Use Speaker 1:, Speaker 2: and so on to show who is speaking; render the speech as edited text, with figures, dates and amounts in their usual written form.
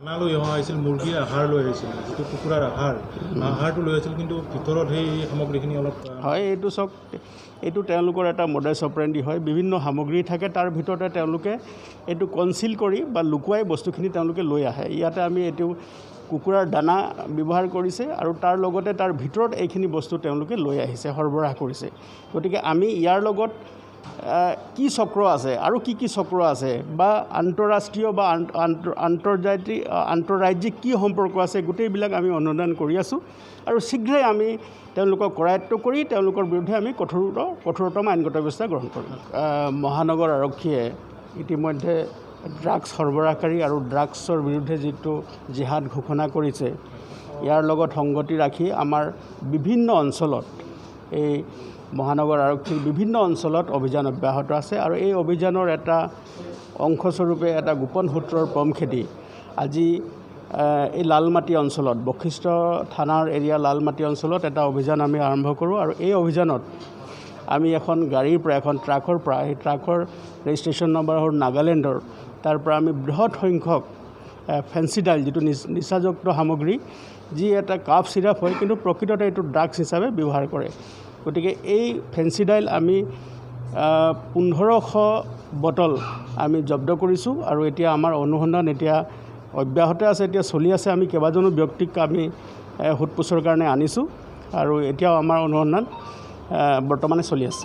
Speaker 1: খানা লৈ অহা হৈছিল, মুৰ্গীৰ আহাৰ লৈ আহিছিল, যিটো কুকুৰাৰ আহাৰটো লৈ আহিছিল, কিন্তু ভিতৰত সেই সামগ্ৰীখিনি অলপ
Speaker 2: হয়। এইটো চাওক, এইটো তেওঁলোকৰ এটা মডাছ অপাৰেণ্ডি হয়। বিভিন্ন সামগ্ৰী থাকে, তাৰ ভিতৰতে তেওঁলোকে এইটো কনচিল কৰি বা লুকুৱাই বস্তুখিনি তেওঁলোকে লৈ আহে। ইয়াতে আমি এইটো কুকুৰাৰ দানা ব্যৱহাৰ কৰিছে আৰু তাৰ লগতে তাৰ ভিতৰত এইখিনি বস্তু তেওঁলোকে লৈ আহিছে, সৰবৰাহ কৰিছে। গতিকে আমি ইয়াৰ লগত কি চক্ৰ আছে আৰু কি চক্ৰ আছে বা আন্তঃৰাষ্ট্ৰীয় বা আন্তঃৰাজ্যিক কি সম্পৰ্ক আছে, গোটেইবিলাক আমি অনুসন্ধান কৰি আছোঁ আৰু শীঘ্ৰেই আমি তেওঁলোকক কৰায়ত্ব কৰি তেওঁলোকৰ বিৰুদ্ধে আমি কঠোৰতম আইনগত ব্যৱস্থা গ্ৰহণ কৰিম। মহানগৰ আৰক্ষীয়ে ইতিমধ্যে ড্ৰাগছ সৰবৰাহকাৰী আৰু ড্ৰাগছৰ বিৰুদ্ধে যিটো জিহাদ ঘোষণা কৰিছে, ইয়াৰ লগত সংগতি ৰাখি আমাৰ বিভিন্ন অঞ্চলত এই মহানগৰ আৰক্ষীৰ বিভিন্ন অঞ্চলত অভিযান অব্যাহত আছে আৰু এই অভিযানৰ এটা অংশস্বৰূপে এটা গোপন সূত্ৰৰ পম খেদি আজি এই লালমাটি অঞ্চলত, বশিষ্ঠ থানাৰ এৰিয়া লালমাটি অঞ্চলত এটা অভিযান আমি আৰম্ভ কৰোঁ আৰু এই অভিযানত আমি এখন গাড়ীৰ পৰা, এখন ট্ৰাকৰ পৰা, এই ট্ৰাকৰ ৰেজিষ্ট্ৰেশ্যন নম্বৰ হ'ল নাগালেণ্ডৰ, তাৰ পৰা আমি বৃহৎ সংখ্যক ফেন্সিডাইল, যিটো নিচাযুক্ত সামগ্ৰী, যি এটা কাফ চিৰাপ হয় কিন্তু প্ৰকৃততে এইটো ড্ৰাগছ হিচাপে ব্যৱহাৰ কৰে। গতিকে এই ফেন্সিডাইল আমি 1500 বটল আমি জব্দ কৰিছোঁ আৰু এতিয়া আমাৰ অনুসন্ধান এতিয়া অব্যাহত আছে, এতিয়া চলি আছে। আমি কেইবাজনো ব্যক্তিক আমি সোধ পোছৰ কাৰণে আনিছোঁ আৰু এতিয়াও আমাৰ অনুসন্ধান বৰ্তমানে চলি আছে।